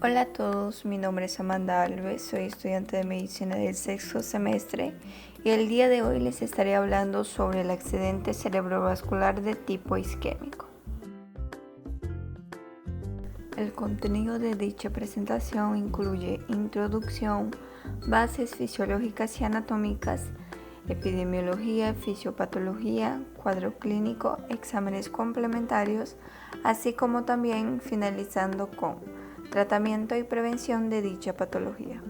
Hola a todos, mi nombre es Amanda Alves, soy estudiante de medicina del sexto semestre y el día de hoy les estaré hablando sobre el accidente cerebrovascular de tipo isquémico. El contenido de dicha presentación incluye introducción, bases fisiológicas y anatómicas, epidemiología, fisiopatología, cuadro clínico, exámenes complementarios, así como también finalizando con tratamiento y prevención de dicha patología.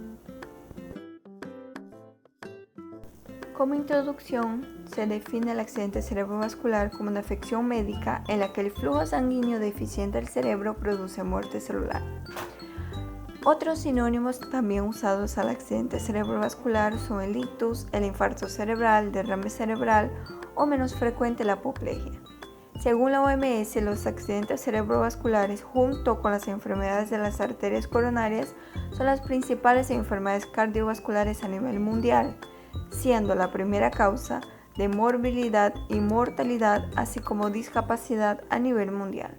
Como introducción, se define el accidente cerebrovascular como una afección médica en la que el flujo sanguíneo deficiente del cerebro produce muerte celular. Otros sinónimos también usados al accidente cerebrovascular son el ictus, el infarto cerebral, derrame cerebral o menos frecuente la apoplejía. Según la OMS, los accidentes cerebrovasculares junto con las enfermedades de las arterias coronarias son las principales enfermedades cardiovasculares a nivel mundial, siendo la primera causa de morbilidad y mortalidad, así como discapacidad a nivel mundial,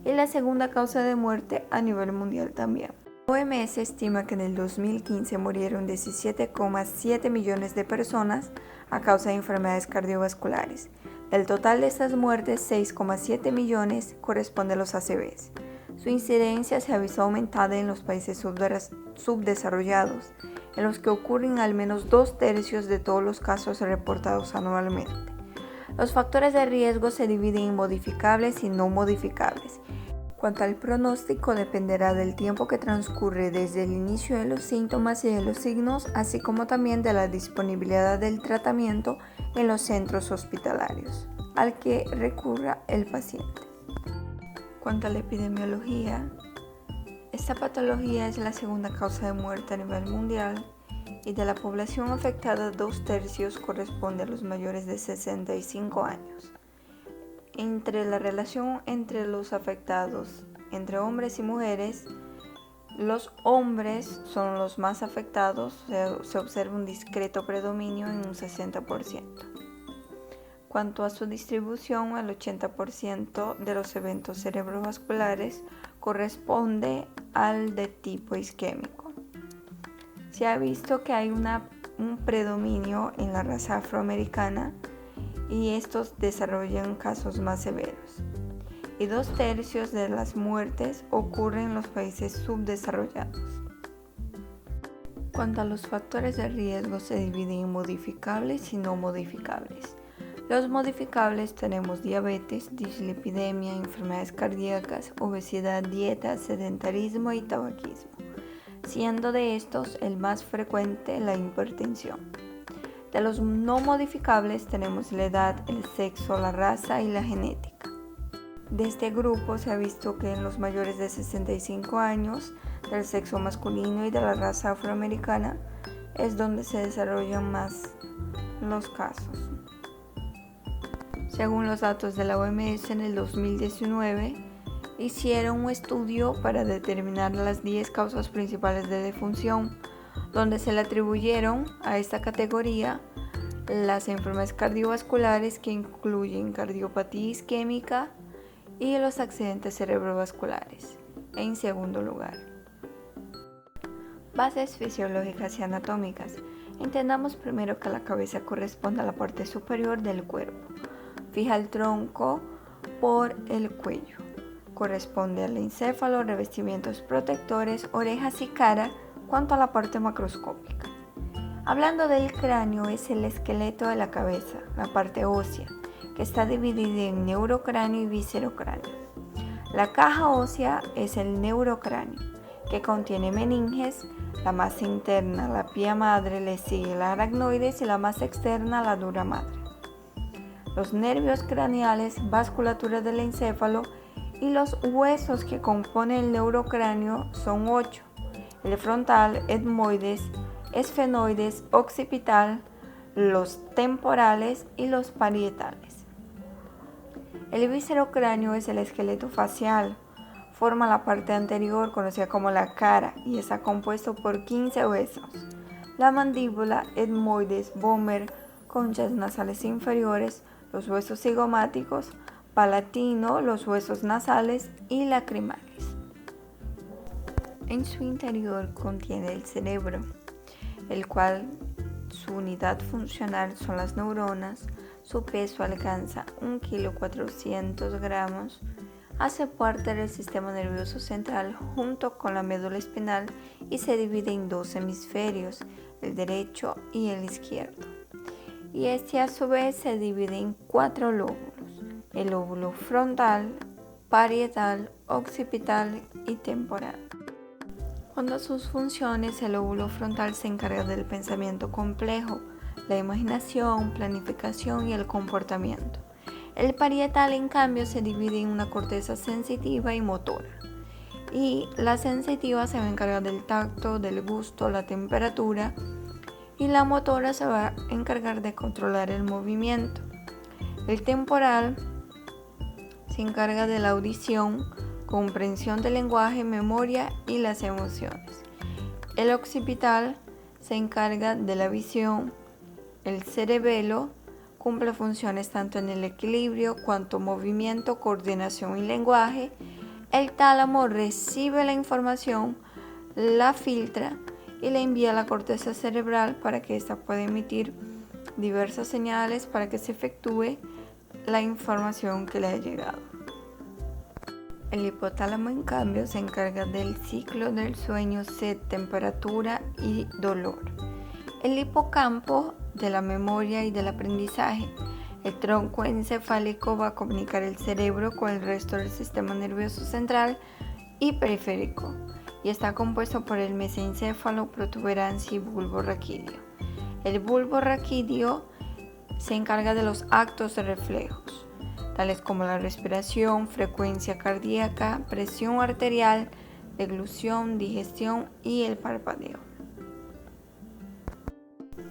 y la segunda causa de muerte a nivel mundial también. La OMS estima que en el 2015 murieron 17,7 millones de personas a causa de enfermedades cardiovasculares. Del total de estas muertes, 6,7 millones corresponde a los ACVs. Su incidencia se ha visto aumentada en los países subdesarrollados, en los que ocurren al menos 2/3 de todos los casos reportados anualmente. Los factores de riesgo se dividen en modificables y no modificables. Cuanto al pronóstico, dependerá del tiempo que transcurre desde el inicio de los síntomas y de los signos, así como también de la disponibilidad del tratamiento en los centros hospitalarios al que recurra el paciente. Cuanto a la epidemiología, esta patología es la segunda causa de muerte a nivel mundial y de la población afectada 2/3 corresponde a los mayores de 65 años. Entre la relación entre los afectados, entre hombres y mujeres, los hombres son los más afectados, se observa un discreto predominio en un 60%. Cuanto a su distribución, el 80% de los eventos cerebrovasculares corresponde al de tipo isquémico. Se ha visto que hay un predominio en la raza afroamericana y estos desarrollan casos más severos. Y 2/3 de las muertes ocurren en los países subdesarrollados. Cuanto a los factores de riesgo, se dividen en modificables y no modificables. Los modificables tenemos diabetes, dislipidemia, enfermedades cardíacas, obesidad, dieta, sedentarismo y tabaquismo, siendo de estos el más frecuente la hipertensión. De los no modificables tenemos la edad, el sexo, la raza y la genética. De este grupo se ha visto que en los mayores de 65 años, del sexo masculino y de la raza afroamericana, es donde se desarrollan más los casos. Según los datos de la OMS, en el 2019 hicieron un estudio para determinar las 10 causas principales de defunción, donde se le atribuyeron a esta categoría las enfermedades cardiovasculares que incluyen cardiopatía isquémica y los accidentes cerebrovasculares. En segundo lugar, bases fisiológicas y anatómicas. Entendamos primero que la cabeza corresponde a la parte superior del cuerpo. Fija el tronco por el cuello. Corresponde al encéfalo, revestimientos protectores, orejas y cara. Cuanto a la parte macroscópica, hablando del cráneo, es el esqueleto de la cabeza, la parte ósea, que está dividida en neurocráneo y viscerocráneo. La caja ósea es el neurocráneo, que contiene meninges, la masa interna, la pía madre, le sigue la aracnoides y la masa externa, la dura madre. Los nervios craneales, vasculatura del encéfalo y los huesos que componen el neurocráneo son 8. El frontal, etmoides, esfenoides, occipital, los temporales y los parietales. El viscerocráneo es el esqueleto facial, forma la parte anterior conocida como la cara y está compuesto por 15 huesos. La mandíbula, etmoides, vómer, conchas nasales inferiores, los huesos cigomáticos, palatino, los huesos nasales y lacrimales. En su interior contiene el cerebro, el cual su unidad funcional son las neuronas. Su peso alcanza 1,4 kg. Hace parte del sistema nervioso central junto con la médula espinal y se divide en dos hemisferios, el derecho y el izquierdo. Y este a su vez se divide en 4 lóbulos: el lóbulo frontal, parietal, occipital y temporal. Cuanto a sus funciones, el lóbulo frontal se encarga del pensamiento complejo, la imaginación, planificación y el comportamiento. El parietal, en cambio, se divide en una corteza sensitiva y motora. Y la sensitiva se va a encargar del tacto, del gusto, la temperatura, y la motora se va a encargar de controlar el movimiento. El temporal se encarga de la audición, comprensión del lenguaje, memoria y las emociones. El occipital se encarga de la visión. El cerebelo cumple funciones tanto en el equilibrio cuanto movimiento, coordinación y lenguaje. El tálamo recibe la información, la filtra y la envía a la corteza cerebral para que ésta pueda emitir diversas señales para que se efectúe la información que le ha llegado. El hipotálamo, en cambio, se encarga del ciclo del sueño, sed, temperatura y dolor. El hipocampo de la memoria y del aprendizaje. El tronco encefálico va a comunicar el cerebro con el resto del sistema nervioso central y periférico y está compuesto por el mesencéfalo, protuberancia y bulbo raquídeo. El bulbo raquídeo se encarga de los actos de reflejos, tales como la respiración, frecuencia cardíaca, presión arterial, deglución, digestión y el parpadeo.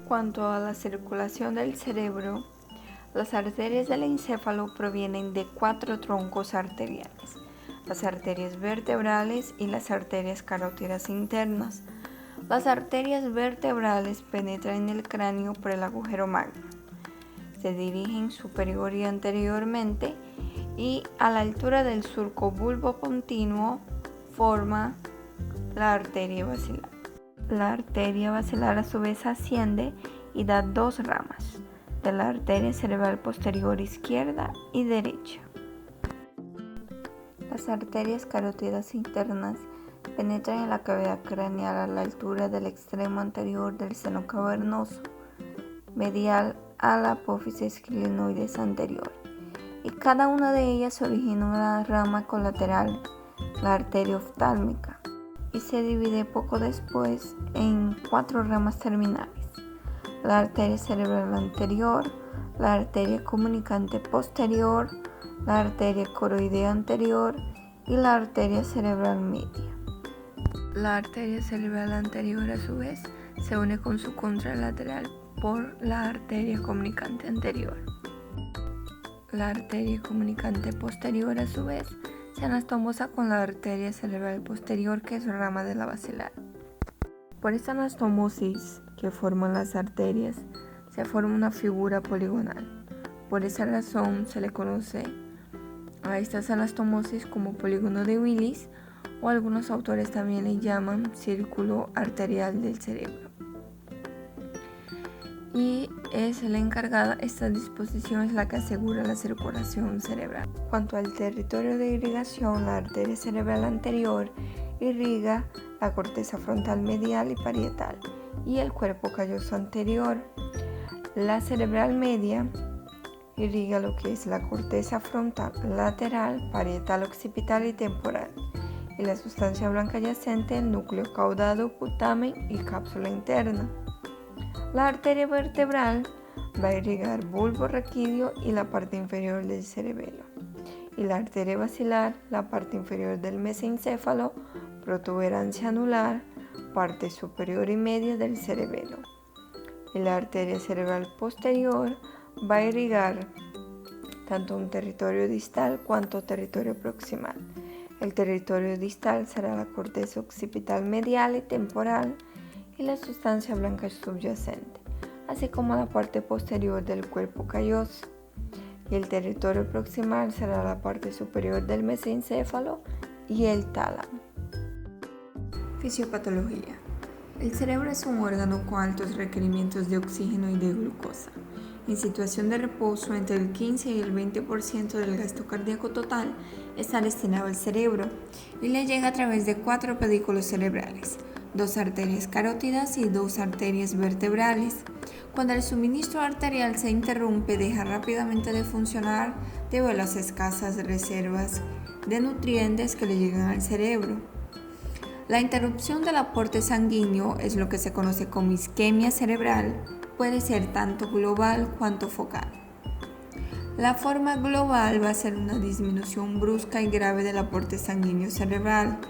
Cuanto a la circulación del cerebro, las arterias del encéfalo provienen de 4 troncos arteriales: las arterias vertebrales y las arterias carótidas internas. Las arterias vertebrales penetran en el cráneo por el agujero magno. Se dirigen superior y anteriormente y a la altura del surco bulbopontínuo forma la arteria basilar. La arteria basilar a su vez asciende y da 2 ramas, de la arteria cerebral posterior izquierda y derecha. Las arterias carótidas internas penetran en la cavidad craneal a la altura del extremo anterior del seno cavernoso, medial a la apófisis glenoides anterior, y cada una de ellas origina una rama colateral, la arteria oftálmica, y se divide poco después en 4 ramas terminales: la arteria cerebral anterior, la arteria comunicante posterior, la arteria coroidea anterior y la arteria cerebral media. La arteria cerebral anterior, a su vez, se une con su contralateral por la arteria comunicante anterior. La arteria comunicante posterior, a su vez, se anastomosa con la arteria cerebral posterior, que es rama de la basilar. Por esta anastomosis que forman las arterias, se forma una figura poligonal. Por esa razón se le conoce a estas anastomosis como polígono de Willis, o algunos autores también le llaman círculo arterial del cerebro. Y es la encargada, esta disposición es la que asegura la circulación cerebral. Cuanto al territorio de irrigación, la arteria cerebral anterior irriga la corteza frontal medial y parietal y el cuerpo calloso anterior. La cerebral media irriga lo que es la corteza frontal lateral, parietal, occipital y temporal, y la sustancia blanca adyacente, el núcleo caudado, putamen y cápsula interna. La arteria vertebral va a irrigar bulbo raquídeo y la parte inferior del cerebelo, y la arteria basilar, la parte inferior del mesencéfalo, protuberancia anular, parte superior y media del cerebelo. Y la arteria cerebral posterior va a irrigar tanto un territorio distal cuanto territorio proximal. El territorio distal será la corteza occipital medial y temporal y la sustancia blanca subyacente, así como la parte posterior del cuerpo calloso. Y el territorio proximal será la parte superior del mesencéfalo y el tálamo. Fisiopatología. El cerebro es un órgano con altos requerimientos de oxígeno y de glucosa. En situación de reposo, entre el 15 y el 20% del gasto cardíaco total está destinado al cerebro y le llega a través de 4 pedículos cerebrales, 2 arterias carótidas y 2 arterias vertebrales. Cuando el suministro arterial se interrumpe, deja rápidamente de funcionar debido a las escasas reservas de nutrientes que le llegan al cerebro. La interrupción del aporte sanguíneo es lo que se conoce como isquemia cerebral. Puede ser tanto global cuanto focal. La forma global va a ser una disminución brusca y grave del aporte sanguíneo cerebral,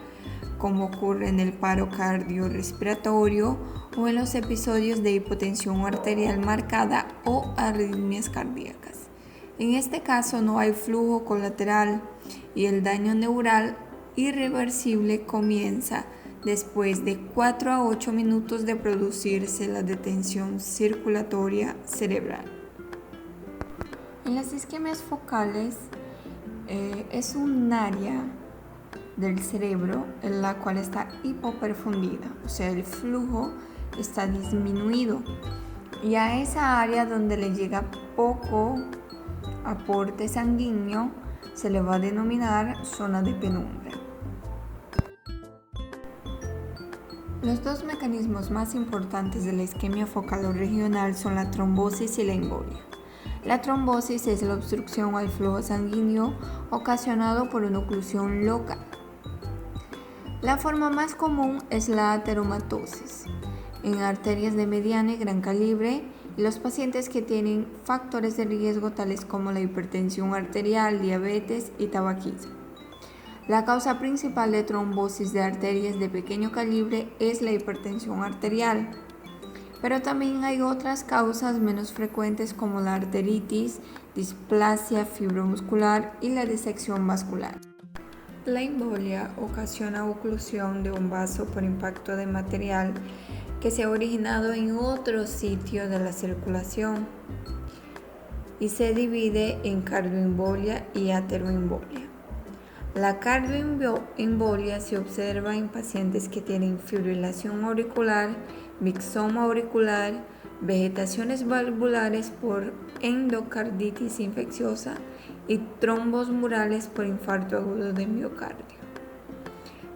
como ocurre en el paro cardiorrespiratorio o en los episodios de hipotensión arterial marcada o arritmias cardíacas. En este caso no hay flujo colateral y el daño neural irreversible comienza después de 4 a 8 minutos de producirse la detención circulatoria cerebral. En las isquemias focales es un área del cerebro en la cual está hipoperfundida, o sea, el flujo está disminuido, y a esa área donde le llega poco aporte sanguíneo se le va a denominar zona de penumbra. Los dos mecanismos más importantes de la isquemia focal o regional son la trombosis y la embolia. La trombosis es la obstrucción al flujo sanguíneo ocasionado por una oclusión local. La forma más común es la ateromatosis en arterias de mediana y gran calibre y los pacientes que tienen factores de riesgo tales como la hipertensión arterial, diabetes y tabaquismo. La causa principal de trombosis de arterias de pequeño calibre es la hipertensión arterial, pero también hay otras causas menos frecuentes como la arteritis, displasia fibromuscular y la disección vascular. La embolia ocasiona oclusión de un vaso por impacto de material que se ha originado en otro sitio de la circulación y se divide en cardioembolia y ateroembolia. La cardioembolia se observa en pacientes que tienen fibrilación auricular, mixoma auricular, vegetaciones valvulares por endocarditis infecciosa y trombos murales por infarto agudo de miocardio.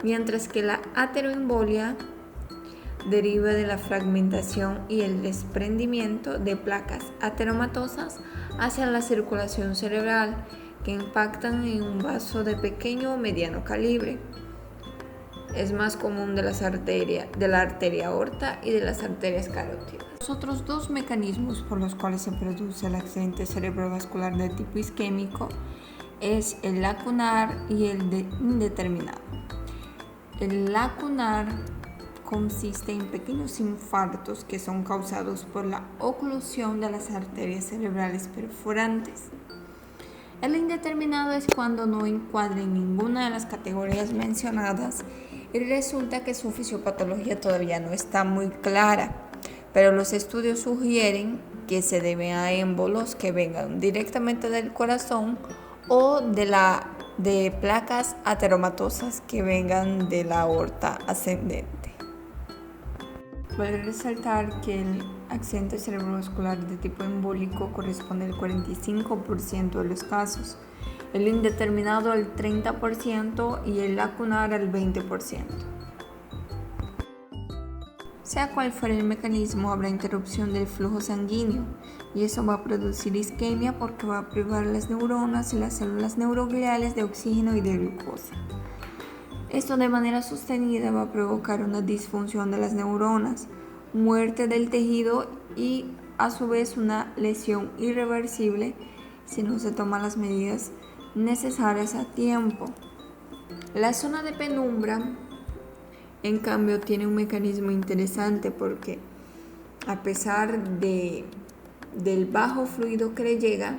Mientras que la ateroembolia deriva de la fragmentación y el desprendimiento de placas ateromatosas hacia la circulación cerebral, que impactan en un vaso de pequeño o mediano calibre. Es más común de la arteria aorta y de las arterias carótidas. Los otros dos mecanismos por los cuales se produce el accidente cerebrovascular de tipo isquémico es el lacunar y el indeterminado. El lacunar consiste en pequeños infartos que son causados por la oclusión de las arterias cerebrales perforantes. El indeterminado es cuando no encuadra en ninguna de las categorías mencionadas y resulta que su fisiopatología todavía no está muy clara, pero los estudios sugieren que se debe a émbolos que vengan directamente del corazón o de placas ateromatosas que vengan de la aorta ascendente. Vale resaltar que el accidente cerebrovascular de tipo embólico corresponde al 45% de los casos, el indeterminado al 30% y el lacunar al 20%. Sea cual fuera el mecanismo, habrá interrupción del flujo sanguíneo y eso va a producir isquemia porque va a privar las neuronas y las células neurogliales de oxígeno y de glucosa. Esto de manera sostenida va a provocar una disfunción de las neuronas, muerte del tejido y a su vez una lesión irreversible si no se toman las medidas necesarias a tiempo. La zona de penumbra, en cambio, tiene un mecanismo interesante porque a pesar del bajo fluido que le llega,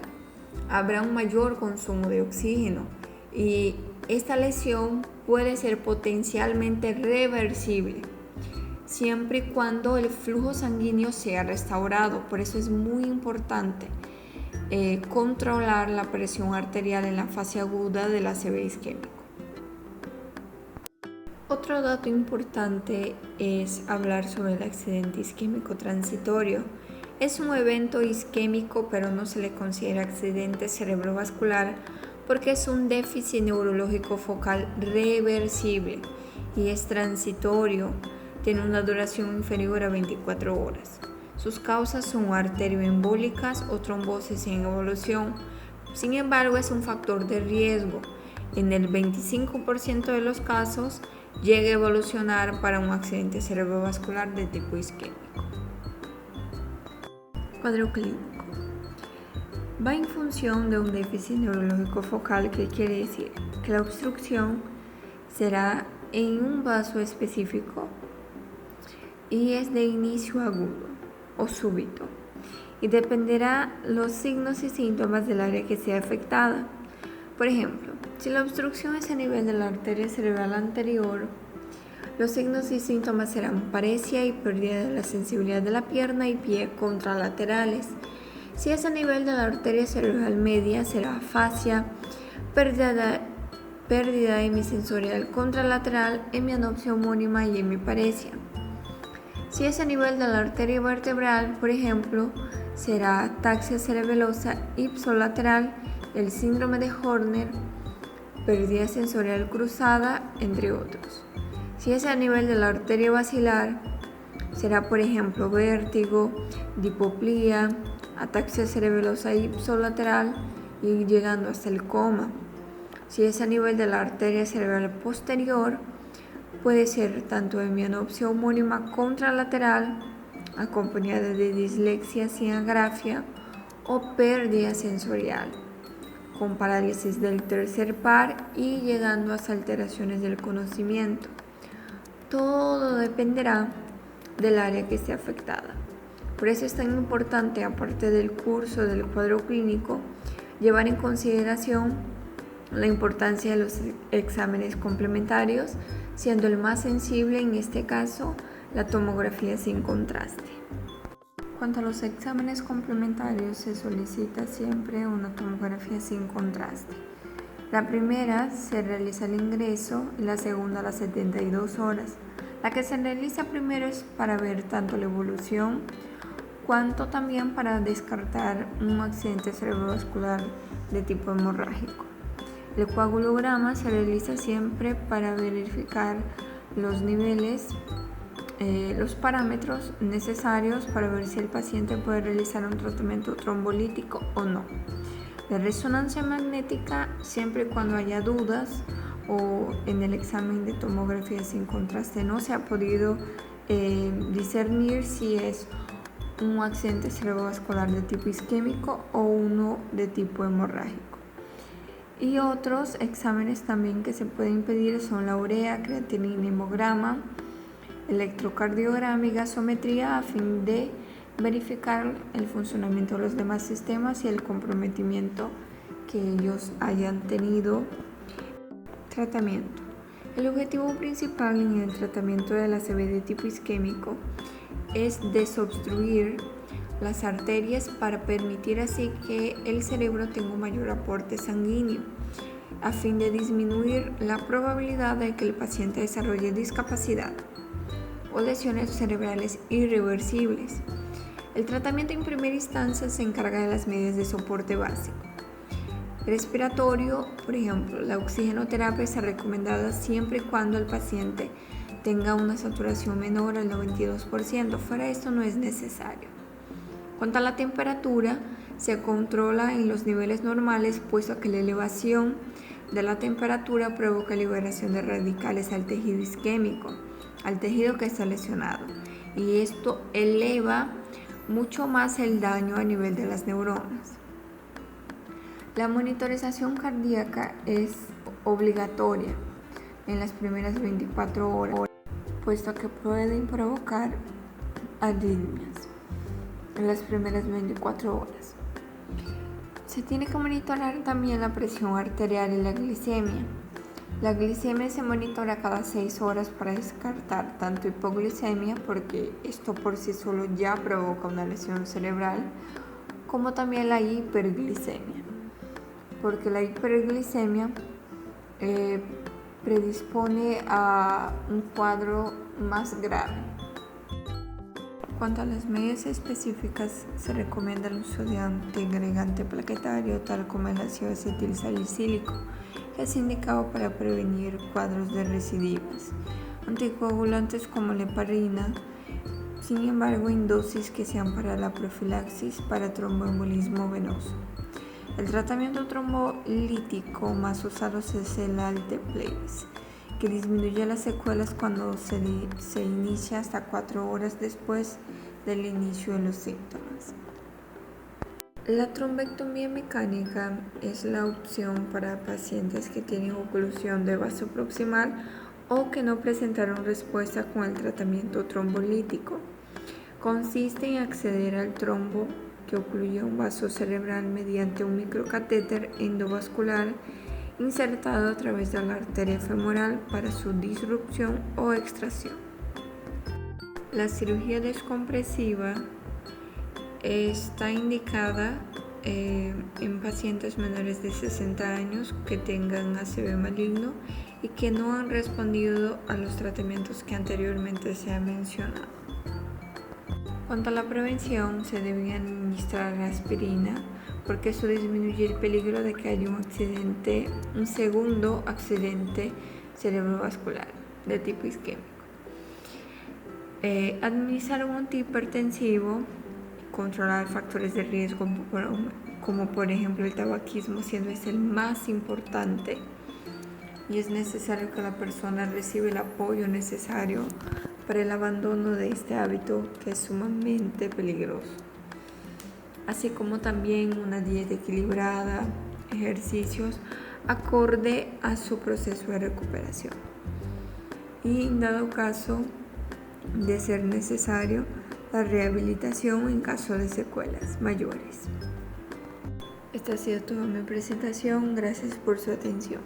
habrá un mayor consumo de oxígeno y esta lesión puede ser potencialmente reversible siempre y cuando el flujo sanguíneo sea restaurado. Por eso es muy importante controlar la presión arterial en la fase aguda del ACV isquémico. Otro dato importante es hablar sobre el accidente isquémico transitorio. Es un evento isquémico, pero no se le considera accidente cerebrovascular porque es un déficit neurológico focal reversible y es transitorio, tiene una duración inferior a 24 horas. Sus causas son arterioembólicas o trombosis en evolución. Sin embargo, es un factor de riesgo. En el 25% de los casos, llega a evolucionar para un accidente cerebrovascular de tipo isquémico. Cuadro clínico. Va en función de un déficit neurológico focal, que quiere decir que la obstrucción será en un vaso específico y es de inicio agudo o súbito y dependerá los signos y síntomas del área que sea afectada. Por ejemplo, si la obstrucción es a nivel de la arteria cerebral anterior, los signos y síntomas serán paresia y pérdida de la sensibilidad de la pierna y pie contralaterales. Si es a nivel de la arteria cerebral media, será afasia, pérdida hemisensorial contralateral, hemianopsia homónima y hemiparesia. Si es a nivel de la arteria vertebral, por ejemplo, será ataxia cerebelosa ipsolateral, el síndrome de Horner, pérdida sensorial cruzada, entre otros. Si es a nivel de la arteria basilar, será por ejemplo vértigo, diplopía, ataxia cerebelosa ipsolateral y llegando hasta el coma. Si es a nivel de la arteria cerebral posterior, puede ser tanto hemianopsia homónima contralateral, acompañada de dislexia sin agrafia o pérdida sensorial, con parálisis del tercer par y llegando hasta alteraciones del conocimiento. Todo dependerá del área que esté afectada. Por eso es tan importante, aparte del curso del cuadro clínico, llevar en consideración la importancia de los exámenes complementarios, siendo el más sensible en este caso la tomografía sin contraste. Cuanto a los exámenes complementarios, se solicita siempre una tomografía sin contraste. La primera se realiza al ingreso y la segunda a las 72 horas. La que se realiza primero es para ver tanto la evolución cuanto también para descartar un accidente cerebrovascular de tipo hemorrágico. El coagulograma se realiza siempre para verificar los niveles, los parámetros necesarios para ver si el paciente puede realizar un tratamiento trombolítico o no. La resonancia magnética, siempre y cuando haya dudas o en el examen de tomografía sin contraste no se ha podido discernir si es un accidente cerebrovascular de tipo isquémico o uno de tipo hemorrágico. Y otros exámenes también que se pueden pedir son la urea, creatinina, hemograma, electrocardiograma y gasometría, a fin de verificar el funcionamiento de los demás sistemas y el comprometimiento que ellos hayan tenido. Tratamiento. El objetivo principal en el tratamiento de la ACV de tipo isquémico es desobstruir las arterias para permitir así que el cerebro tenga un mayor aporte sanguíneo, a fin de disminuir la probabilidad de que el paciente desarrolle discapacidad o lesiones cerebrales irreversibles. El tratamiento en primera instancia se encarga de las medidas de soporte básico. Respiratorio, por ejemplo, la oxigenoterapia está recomendada siempre y cuando el paciente tenga una saturación menor al 92%. Fuera de esto no es necesario. Cuanto a la temperatura, se controla en los niveles normales, puesto que la elevación de la temperatura provoca liberación de radicales al tejido isquémico, al tejido que está lesionado, y esto eleva mucho más el daño a nivel de las neuronas. La monitorización cardíaca es obligatoria en las primeras 24 horas, puesto que pueden provocar arritmias en las primeras 24 horas. Se tiene que monitorar también la presión arterial y la glicemia. La glicemia se monitora cada 6 horas para descartar tanto hipoglicemia, porque esto por sí solo ya provoca una lesión cerebral, como también la hiperglicemia, porque la hiperglicemia predispone a un cuadro más grave. Cuanto a las medidas específicas, se recomienda el uso de antiagregante plaquetario, tal como el ácido acetil salicílico, que es indicado para prevenir cuadros de recidivas. Anticoagulantes como la heparina, sin embargo, en dosis que sean para la profilaxis para tromboembolismo venoso. El tratamiento trombolítico más usado es el Alteplase, que disminuye las secuelas cuando se inicia hasta 4 horas después del inicio de los síntomas. La trombectomía mecánica es la opción para pacientes que tienen oclusión de vaso proximal o que no presentaron respuesta con el tratamiento trombolítico. Consiste en acceder al trombo que ocluye un vaso cerebral mediante un microcatéter endovascular insertado a través de la arteria femoral para su disrupción o extracción. La cirugía descompresiva está indicada en pacientes menores de 60 años que tengan ACV maligno y que no han respondido a los tratamientos que anteriormente se han mencionado. Cuanto a la prevención, se debe administrar aspirina porque eso disminuye el peligro de que haya un segundo accidente cerebrovascular de tipo isquémico. Administrar un antihipertensivo, controlar factores de riesgo como por ejemplo el tabaquismo, siendo el más importante, y es necesario que la persona reciba el apoyo necesario para el abandono de este hábito que es sumamente peligroso, así como también una dieta equilibrada, ejercicios acorde a su proceso de recuperación y, en dado caso de ser necesario, la rehabilitación en caso de secuelas mayores. Esta ha sido toda mi presentación. Gracias por su atención.